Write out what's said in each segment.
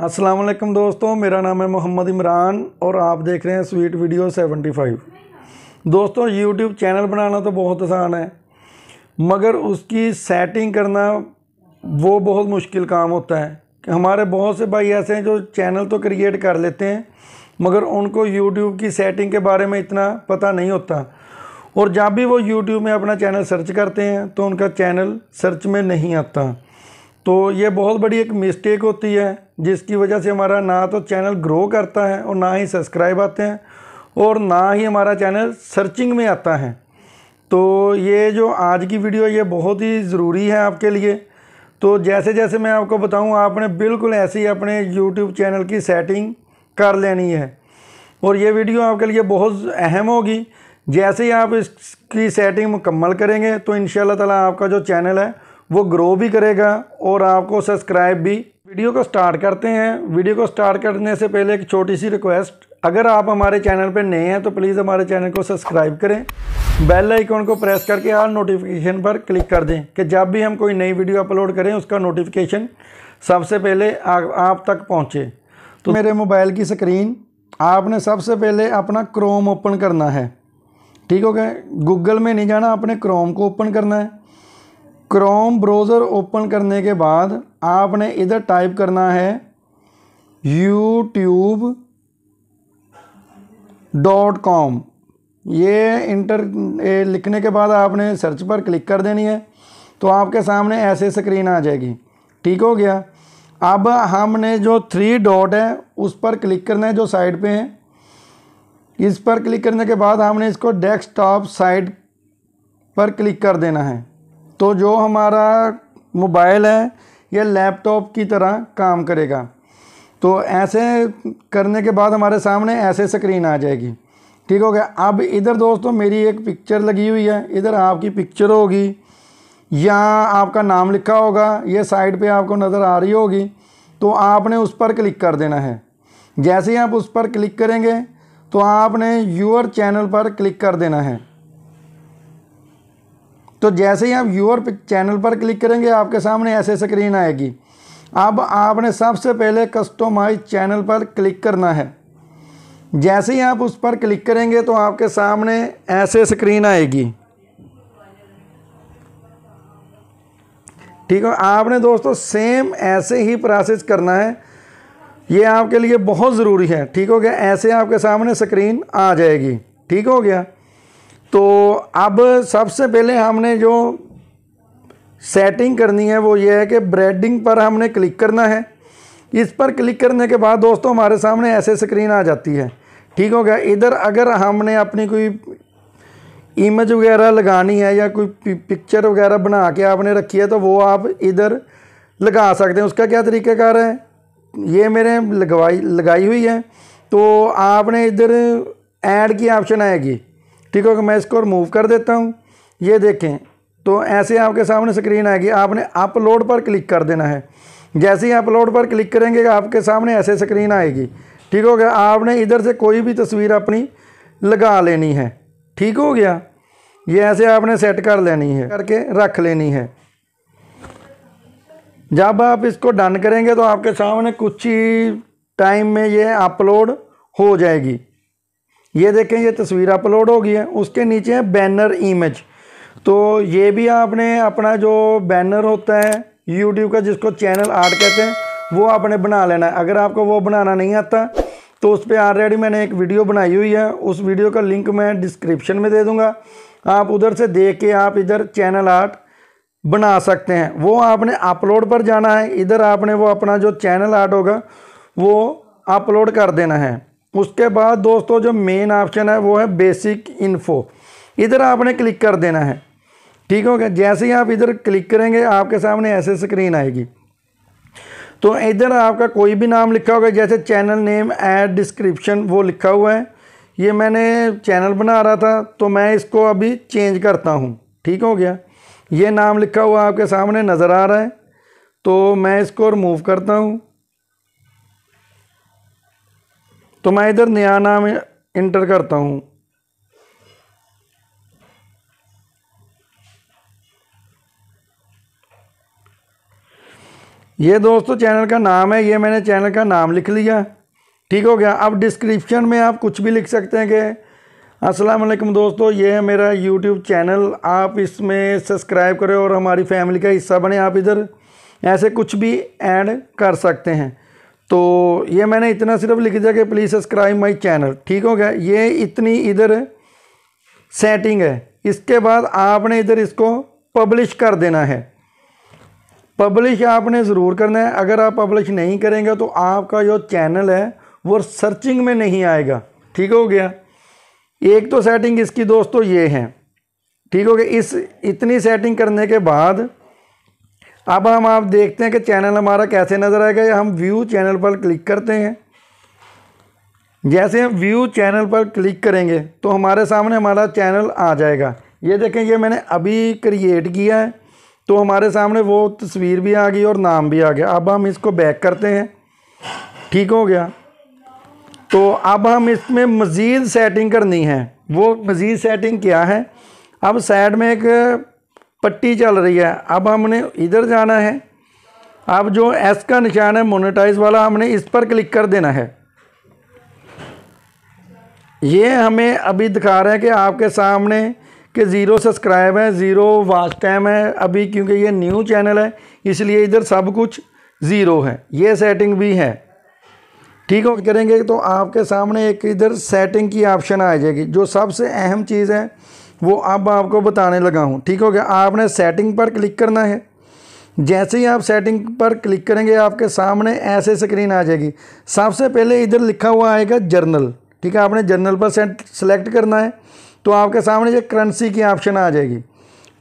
अस्सलाम वालेकुम दोस्तों, मेरा नाम है मोहम्मद इमरान और आप देख रहे हैं स्वीट वीडियो 75। दोस्तों, यूट्यूब चैनल बनाना तो बहुत आसान है, मगर उसकी सेटिंग करना वो बहुत मुश्किल काम होता है। हमारे बहुत से भाई ऐसे हैं जो चैनल तो क्रिएट कर लेते हैं, मगर उनको यूट्यूब की सेटिंग के बारे में इतना पता नहीं होता, और जब भी वो यूट्यूब में अपना चैनल सर्च करते हैं तो उनका चैनल सर्च में नहीं आता। तो ये बहुत बड़ी एक मिस्टेक होती है, जिसकी वजह से हमारा ना तो चैनल ग्रो करता है और ना ही सब्सक्राइब आते हैं और ना ही हमारा चैनल सर्चिंग में आता है। तो ये जो आज की वीडियो ये बहुत ही ज़रूरी है आपके लिए। तो जैसे जैसे मैं आपको बताऊं, आपने बिल्कुल ऐसे ही अपने यूट्यूब चैनल की सेटिंग कर लेनी है, और ये वीडियो आपके लिए बहुत अहम होगी। जैसे ही आप इसकी सेटिंग मुकम्मल करेंगे तो इंशाल्लाह ताला आपका जो चैनल है वो ग्रो भी करेगा और आपको सब्सक्राइब भी। वीडियो को स्टार्ट करते हैं। वीडियो को स्टार्ट करने से पहले एक छोटी सी रिक्वेस्ट, अगर आप हमारे चैनल पर नए हैं तो प्लीज़ हमारे चैनल को सब्सक्राइब करें, बेल आइकन को प्रेस करके ऑल नोटिफिकेशन पर क्लिक कर दें कि जब भी हम कोई नई वीडियो अपलोड करें उसका नोटिफिकेशन सबसे पहले आप तक पहुँचे। तो मेरे मोबाइल की स्क्रीन आपने सबसे पहले अपना क्रोम ओपन करना है। ठीक हो गया, गूगल में नहीं जाना, अपने क्रोम को ओपन करना है। क्रोम ब्राउज़र ओपन करने के बाद आपने इधर टाइप करना है youtube.com। ये लिखने के बाद आपने सर्च पर क्लिक कर देनी है, तो आपके सामने ऐसे स्क्रीन आ जाएगी। ठीक हो गया। अब हमने जो 3 डॉट है उस पर क्लिक करना है, जो साइड पे है। इस पर क्लिक करने के बाद हमने इसको डेस्कटॉप साइड पर क्लिक कर देना है। तो जो हमारा मोबाइल है ये लैपटॉप की तरह काम करेगा। तो ऐसे करने के बाद हमारे सामने ऐसे स्क्रीन आ जाएगी। ठीक हो गया। अब इधर दोस्तों मेरी एक पिक्चर लगी हुई है, इधर आपकी पिक्चर होगी या आपका नाम लिखा होगा, ये साइड पे आपको नज़र आ रही होगी। तो आपने उस पर क्लिक कर देना है। जैसे ही आप उस पर क्लिक करेंगे तो आपने यूअर चैनल पर क्लिक कर देना है। तो जैसे ही आप यूअर चैनल पर क्लिक करेंगे आपके सामने ऐसे स्क्रीन आएगी। अब आपने सबसे पहले कस्टमाइज चैनल पर क्लिक करना है। जैसे ही आप उस पर क्लिक करेंगे तो आपके सामने ऐसे स्क्रीन आएगी। ठीक है। आपने दोस्तों सेम ऐसे ही प्रोसेस करना है, ये आपके लिए बहुत ज़रूरी है। ठीक हो गया। ऐसे आपके सामने स्क्रीन आ जाएगी। ठीक हो गया। तो अब सबसे पहले हमने जो सेटिंग करनी है वो ये है कि ब्रांडिंग पर हमने क्लिक करना है। इस पर क्लिक करने के बाद दोस्तों हमारे सामने ऐसे स्क्रीन आ जाती है। ठीक हो गया। इधर अगर हमने अपनी कोई इमेज वगैरह लगानी है या कोई पिक्चर वगैरह बना के आपने रखी है तो वो आप इधर लगा सकते हैं। उसका क्या तरीक़ाकार है, ये मैंने लगाई हुई है। तो आपने इधर ऐड की ऑप्शन आएगी। ठीक है। मैं इसको रिमूव कर देता हूँ। ये देखें, तो ऐसे आपके सामने स्क्रीन आएगी। आपने अपलोड पर क्लिक कर देना है। जैसे ही अपलोड पर क्लिक करेंगे आपके सामने ऐसे स्क्रीन आएगी। ठीक हो गया। आपने इधर से कोई भी तस्वीर अपनी लगा लेनी है। ठीक हो गया। ये ऐसे आपने सेट कर लेनी है, करके रख लेनी है। जब आप इसको डन करेंगे तो आपके सामने कुछ ही टाइम में ये अपलोड हो जाएगी। ये देखें, ये तस्वीर अपलोड हो गई है। उसके नीचे है बैनर इमेज। तो ये भी आपने अपना जो बैनर होता है यूट्यूब का, जिसको चैनल आर्ट कहते हैं, वो आपने बना लेना है। अगर आपको वो बनाना नहीं आता तो उस पर ऑलरेडी मैंने एक वीडियो बनाई हुई है, उस वीडियो का लिंक मैं डिस्क्रिप्शन में दे दूँगा। आप उधर से देख के आप इधर चैनल आर्ट बना सकते हैं। वो आपने अपलोड पर जाना है। इधर आपने वो अपना जो चैनल आर्ट होगा वो अपलोड कर देना है। उसके बाद दोस्तों जो मेन ऑप्शन है वो है बेसिक इन्फो, इधर आपने क्लिक कर देना है। ठीक हो गया। जैसे ही आप इधर क्लिक करेंगे आपके सामने ऐसे स्क्रीन आएगी। तो इधर आपका कोई भी नाम लिखा होगा, जैसे चैनल नेम ऐड डिस्क्रिप्शन वो लिखा हुआ है। ये मैंने चैनल बना रहा था तो मैं इसको अभी चेंज करता हूँ। ठीक हो गया। ये नाम लिखा हुआ आपके सामने नज़र आ रहा है, तो मैं इसको रिमूव करता हूँ। तो मैं इधर नया नाम इंटर करता हूँ। ये दोस्तों चैनल का नाम है, ये मैंने चैनल का नाम लिख लिया, ठीक हो गया। अब डिस्क्रिप्शन में आप कुछ भी लिख सकते हैं कि अस्सलाम वालेकुम दोस्तों, ये है मेरा यूट्यूब चैनल, आप इसमें सब्सक्राइब करें और हमारी फैमिली का हिस्सा बने। आप इधर ऐसे कुछ भी ऐड कर सकते हैं। तो ये मैंने इतना सिर्फ लिख दिया कि प्लीज़ सब्सक्राइब माई चैनल, ठीक हो गया। ये इतनी इधर सेटिंग है। इसके बाद आपने इधर इसको पब्लिश कर देना है। पब्लिश आपने ज़रूर करना है। अगर आप पब्लिश नहीं करेंगे तो आपका जो चैनल है वो सर्चिंग में नहीं आएगा, ठीक हो गया। एक तो सेटिंग इसकी दोस्तों ये है, ठीक हो गया। इस इतनी सेटिंग करने के बाद अब हम आप देखते हैं कि चैनल हमारा कैसे नज़र आएगा। हम व्यू चैनल पर क्लिक करते हैं। जैसे हम व्यू चैनल पर क्लिक करेंगे तो हमारे सामने हमारा चैनल आ जाएगा। ये देखें, ये मैंने अभी क्रिएट किया है तो हमारे सामने वो तस्वीर भी आ गई और नाम भी आ गया। अब हम इसको बैक करते हैं, ठीक हो गया। तो अब हम इसमें मज़ीद सेटिंग करनी है। वो मज़ीद सेटिंग क्या है, अब साइड में एक पट्टी चल रही है, अब हमने इधर जाना है। अब जो एस का निशान है मोनेटाइज वाला, हमने इस पर क्लिक कर देना है। ये हमें अभी दिखा रहा है कि आपके सामने कि 0 सब्सक्राइब है, 0 वॉच टाइम है अभी, क्योंकि ये न्यू चैनल है इसलिए इधर सब कुछ 0 है। ये सेटिंग भी है, ठीक हो। करेंगे तो आपके सामने एक इधर सेटिंग की ऑप्शन आ जाएगी। जो सबसे अहम चीज़ है वो अब आपको बताने लगा हूँ, ठीक हो गया। आपने सेटिंग पर क्लिक करना है। जैसे ही आप सेटिंग पर क्लिक करेंगे आपके सामने ऐसे स्क्रीन आ जाएगी। सबसे पहले इधर लिखा हुआ आएगा जर्नल, ठीक है। आपने जर्नल पर सेलेक्ट करना है तो आपके सामने ये करेंसी की ऑप्शन आ जाएगी,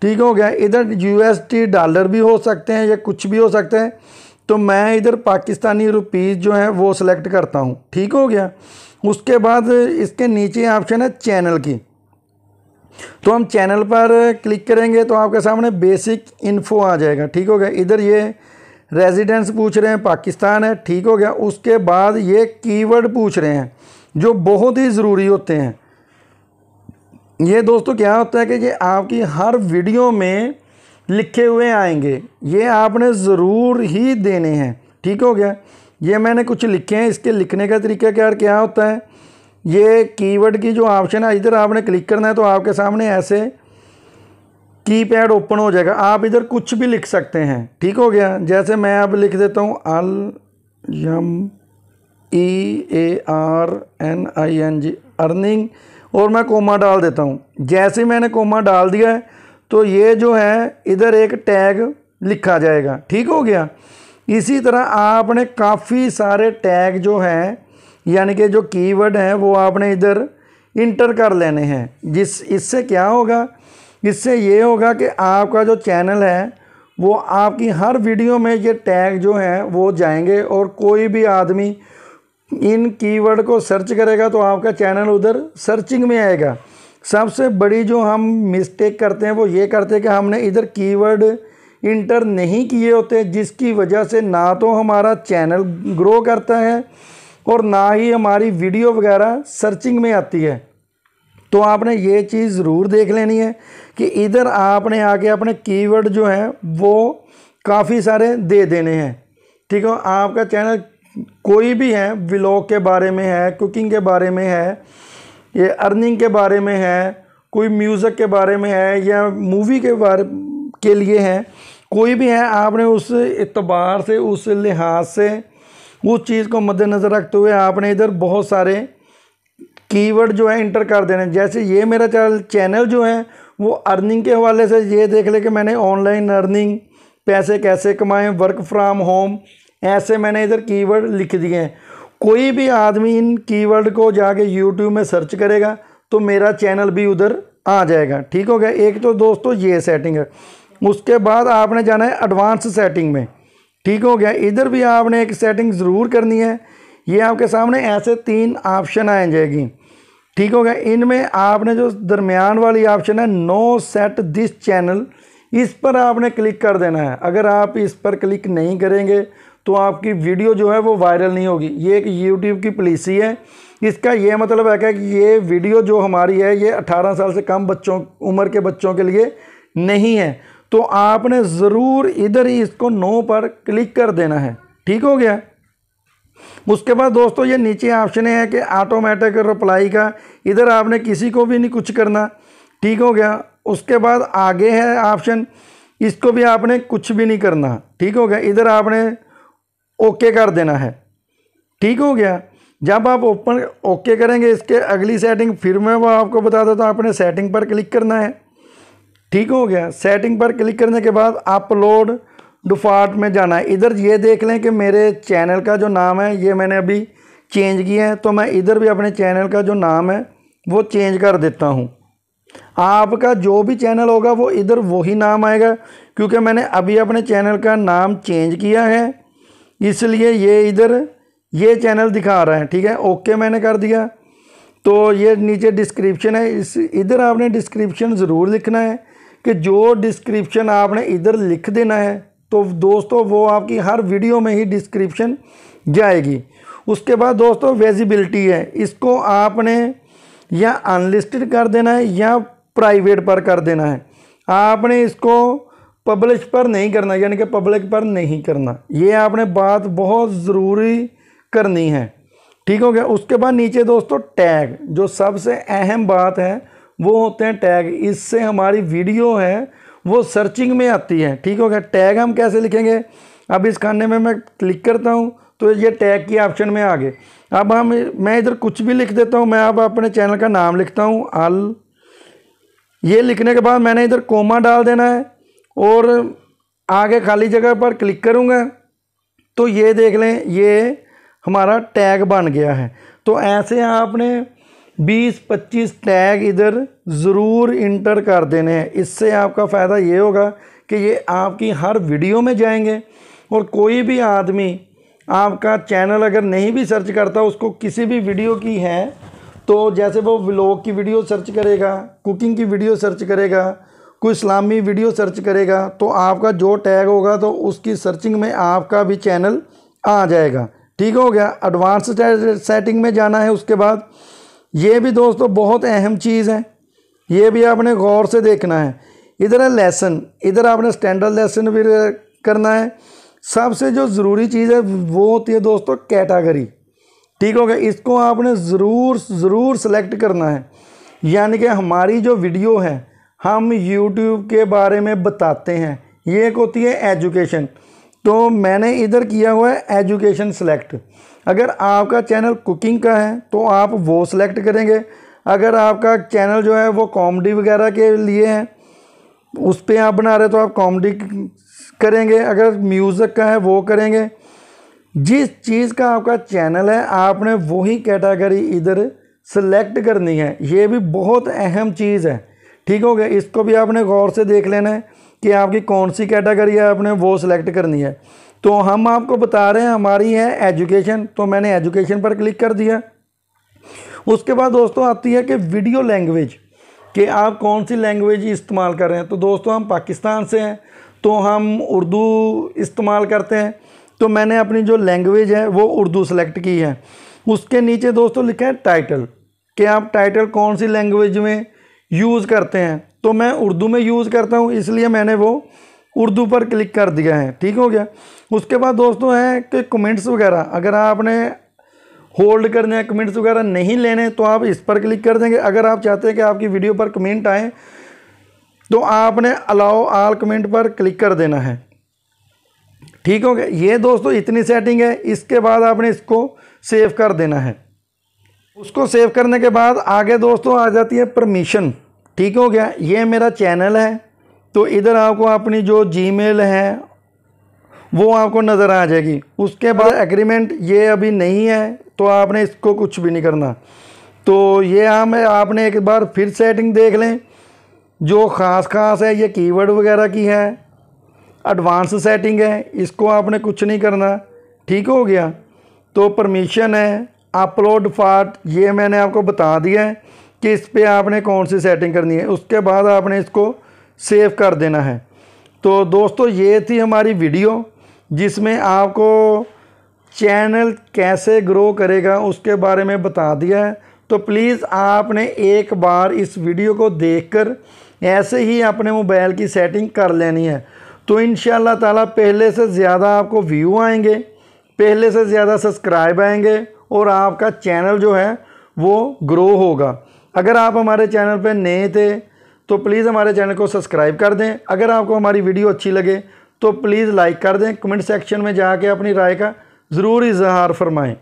ठीक हो गया। इधर USD डॉलर भी हो सकते हैं या कुछ भी हो सकता है। तो मैं इधर पाकिस्तानी रुपीज़ जो है वो सिलेक्ट करता हूँ, ठीक हो गया। उसके बाद इसके नीचे ऑप्शन है चैनल की, तो हम चैनल पर क्लिक करेंगे तो आपके सामने बेसिक इन्फो आ जाएगा, ठीक हो गया। इधर ये रेजिडेंस पूछ रहे हैं, पाकिस्तान है, ठीक हो गया। उसके बाद ये कीवर्ड पूछ रहे हैं जो बहुत ही ज़रूरी होते हैं। ये दोस्तों क्या होता है कि ये आपकी हर वीडियो में लिखे हुए आएंगे, ये आपने ज़रूर ही देने हैं, ठीक हो गया। ये मैंने कुछ लिखे हैं, इसके लिखने का तरीका क्या होता है। ये कीवर्ड की जो ऑप्शन है इधर आपने क्लिक करना है तो आपके सामने ऐसे कीपैड ओपन हो जाएगा। आप इधर कुछ भी लिख सकते हैं, ठीक हो गया। जैसे मैं अब लिख देता हूँ EARNING अर्निंग, और मैं कोमा डाल देता हूँ। जैसे ही मैंने कोमा डाल दिया है तो ये जो है इधर एक टैग लिखा जाएगा, ठीक हो गया। इसी तरह आपने काफ़ी सारे टैग जो हैं यानी कि जो कीवर्ड हैं वो आपने इधर इंटर कर लेने हैं। इससे क्या होगा, इससे ये होगा कि आपका जो चैनल है वो आपकी हर वीडियो में ये टैग जो हैं वो जाएंगे और कोई भी आदमी इन कीवर्ड को सर्च करेगा तो आपका चैनल उधर सर्चिंग में आएगा। सबसे बड़ी जो हम मिस्टेक करते हैं वो ये करते हैं कि हमने इधर कीवर्ड इंटर नहीं किए होते, जिसकी वजह से ना तो हमारा चैनल ग्रो करता है और ना ही हमारी वीडियो वगैरह सर्चिंग में आती है। तो आपने ये चीज़ ज़रूर देख लेनी है कि इधर आपने आके अपने कीवर्ड जो हैं वो काफ़ी सारे दे देने हैं, ठीक है। आपका चैनल कोई भी है, व्लॉग के बारे में है, कुकिंग के बारे में है, ये अर्निंग के बारे में है, कोई म्यूज़िक के बारे में है या मूवी के बारे के लिए है, कोई भी है, आपने उस एतबार से उस लिहाज से उस चीज़ को मद्देनज़र रखते हुए आपने इधर बहुत सारे कीवर्ड जो है इंटर कर देने। जैसे ये मेरा चैनल जो है वो अर्निंग के हवाले से ये देख ले कि मैंने ऑनलाइन अर्निंग, पैसे कैसे कमाएं, वर्क फ्रॉम होम, ऐसे मैंने इधर कीवर्ड लिख दिए हैं। कोई भी आदमी इन कीवर्ड को जाके यूट्यूब में सर्च करेगा तो मेरा चैनल भी उधर आ जाएगा, ठीक हो गया। एक तो दोस्तों ये सेटिंग है। उसके बाद आपने जाना है एडवांस सेटिंग में, ठीक हो गया। इधर भी आपने एक सेटिंग ज़रूर करनी है। ये आपके सामने ऐसे 3 ऑप्शन आ जाएगी, ठीक हो गया। इनमें आपने जो दरमियान वाली ऑप्शन है नो सेट दिस चैनल, इस पर आपने क्लिक कर देना है। अगर आप इस पर क्लिक नहीं करेंगे तो आपकी वीडियो जो है वो वायरल नहीं होगी। ये एक यूट्यूब की पॉलिसी है। इसका ये मतलब है कि ये वीडियो जो हमारी है ये 18 साल से कम उम्र के बच्चों के लिए नहीं है। तो आपने ज़रूर इधर ही इसको नो पर क्लिक कर देना है। ठीक हो गया। उसके बाद दोस्तों ये नीचे ऑप्शन है कि ऑटोमेटिक रिप्लाई का, इधर आपने किसी को भी नहीं कुछ करना। ठीक हो गया। उसके बाद आगे है ऑप्शन, इसको भी आपने कुछ भी नहीं करना। ठीक हो गया। इधर आपने ओके कर देना है। ठीक हो गया। जब आप ओपन ओके करेंगे इसके अगली सेटिंग फिर मैं वो आपको बता देता हूँ, आपने सेटिंग पर क्लिक करना है। ठीक हो गया। सेटिंग पर क्लिक करने के बाद अपलोड डिफ़ॉल्ट में जाना है। इधर ये देख लें कि मेरे चैनल का जो नाम है ये मैंने अभी चेंज किया है, तो मैं इधर भी अपने चैनल का जो नाम है वो चेंज कर देता हूँ। आपका जो भी चैनल होगा वो इधर वही नाम आएगा, क्योंकि मैंने अभी अपने चैनल का नाम चेंज किया है, इसलिए ये इधर ये चैनल दिखा रहा है। ठीक है। ओके मैंने कर दिया। तो ये नीचे डिस्क्रिप्शन है, इस इधर आपने डिस्क्रिप्शन ज़रूर लिखना है कि जो डिस्क्रिप्शन आपने इधर लिख देना है तो दोस्तों वो आपकी हर वीडियो में ही डिस्क्रिप्शन जाएगी। उसके बाद दोस्तों विजिबिलिटी है, इसको आपने या अनलिस्टेड कर देना है या प्राइवेट पर कर देना है। आपने इसको पब्लिश पर नहीं करना, यानी कि पब्लिक पर नहीं करना। ये आपने बात बहुत ज़रूरी करनी है। ठीक हो गया। उसके बाद नीचे दोस्तों टैग, जो सबसे अहम बात है वो होते हैं टैग। इससे हमारी वीडियो है वो सर्चिंग में आती है। ठीक हो गया। टैग हम कैसे लिखेंगे, अब इस खाने में मैं क्लिक करता हूँ तो ये टैग की ऑप्शन में आ गए। अब मैं इधर कुछ भी लिख देता हूँ। मैं अब अपने चैनल का नाम लिखता हूँ अल, ये लिखने के बाद मैंने इधर कोमा डाल देना है और आगे खाली जगह पर क्लिक करूँगा तो ये देख लें ये हमारा टैग बन गया है। तो ऐसे आपने 20-25 टैग इधर ज़रूर इंटर कर देने हैं। इससे आपका फ़ायदा ये होगा कि ये आपकी हर वीडियो में जाएंगे और कोई भी आदमी आपका चैनल अगर नहीं भी सर्च करता, उसको किसी भी वीडियो की है तो जैसे वो व्लॉग की वीडियो सर्च करेगा, कुकिंग की वीडियो सर्च करेगा, कोई इस्लामी वीडियो सर्च करेगा, तो आपका जो टैग होगा तो उसकी सर्चिंग में आपका भी चैनल आ जाएगा। ठीक हो गया। एडवांस सेटिंग में जाना है। उसके बाद ये भी दोस्तों बहुत अहम चीज़ है, ये भी आपने गौर से देखना है। इधर है लेसन, इधर आपने स्टैंडर्ड लेसन भी करना है। सबसे जो ज़रूरी चीज़ है वो होती है दोस्तों कैटेगरी। ठीक हो गया। इसको आपने ज़रूर सेलेक्ट करना है, यानी कि हमारी जो वीडियो है हम YouTube के बारे में बताते हैं, ये एक होती है एजुकेशन, तो मैंने इधर किया हुआ है एजुकेशन सेलेक्ट। अगर आपका चैनल कुकिंग का है तो आप वो सिलेक्ट करेंगे। अगर आपका चैनल जो है वो कॉमेडी वगैरह के लिए है, उस पर आप बना रहे तो आप कॉमेडी करेंगे। अगर म्यूज़िक का है वो करेंगे। जिस चीज़ का आपका चैनल है आपने वही कैटेगरी इधर सेलेक्ट करनी है। ये भी बहुत अहम चीज़ है। ठीक हो गया। इसको भी आपने गौर से देख लेना है कि आपकी कौन सी कैटेगरी है, आपने वो सिलेक्ट करनी है। तो हम आपको बता रहे हैं हमारी है एजुकेशन, तो मैंने एजुकेशन पर क्लिक कर दिया। उसके बाद दोस्तों आती है कि वीडियो लैंग्वेज, कि आप कौन सी लैंग्वेज इस्तेमाल कर रहे हैं। तो दोस्तों हम पाकिस्तान से हैं तो हम उर्दू इस्तेमाल करते हैं, तो मैंने अपनी जो लैंग्वेज है वो उर्दू सेलेक्ट की है। उसके नीचे दोस्तों लिखा है टाइटल, कि आप टाइटल कौन सी लैंग्वेज में यूज़ करते हैं। तो मैं उर्दू में यूज़ करता हूँ, इसलिए मैंने वो उर्दू पर क्लिक कर दिया है। ठीक हो गया। उसके बाद दोस्तों है कि कमेंट्स वगैरह, अगर आपने होल्ड करने हैं, कमेंट्स वगैरह नहीं लेने, तो आप इस पर क्लिक कर देंगे। अगर आप चाहते हैं कि आपकी वीडियो पर कमेंट आए तो आपने अलाउ ऑल कमेंट पर क्लिक कर देना है। ठीक हो गया। ये दोस्तों इतनी सेटिंग है। इसके बाद आपने इसको सेव कर देना है। उसको सेव करने के बाद आगे दोस्तों आ जाती है परमिशन। ठीक हो गया। ये मेरा चैनल है, तो इधर आपको अपनी जो जीमेल है वो आपको नज़र आ जाएगी। उसके बाद एग्रीमेंट ये अभी नहीं है, तो आपने इसको कुछ भी नहीं करना। तो ये आपने एक बार फिर सेटिंग देख लें, जो ख़ास है ये कीवर्ड वगैरह की है, एडवांस सेटिंग है, इसको आपने कुछ नहीं करना। ठीक हो गया। तो परमिशन है, अपलोड फाट, ये मैंने आपको बता दिया है कि इस पर आपने कौन सी सेटिंग करनी है। उसके बाद आपने इसको सेव कर देना है। तो दोस्तों ये थी हमारी वीडियो, जिसमें आपको चैनल कैसे ग्रो करेगा उसके बारे में बता दिया है। तो प्लीज़ आपने एक बार इस वीडियो को देखकर ऐसे ही अपने मोबाइल की सेटिंग कर लेनी है। तो इंशाअल्लाह ताला पहले से ज़्यादा आपको व्यू आएंगे, पहले से ज़्यादा सब्सक्राइब आएंगे और आपका चैनल जो है वो ग्रो होगा। अगर आप हमारे चैनल पर नए थे तो प्लीज़ हमारे चैनल को सब्सक्राइब कर दें। अगर आपको हमारी वीडियो अच्छी लगे तो प्लीज़ लाइक कर दें। कमेंट सेक्शन में जाके अपनी राय का ज़रूर इजहार फरमाएं।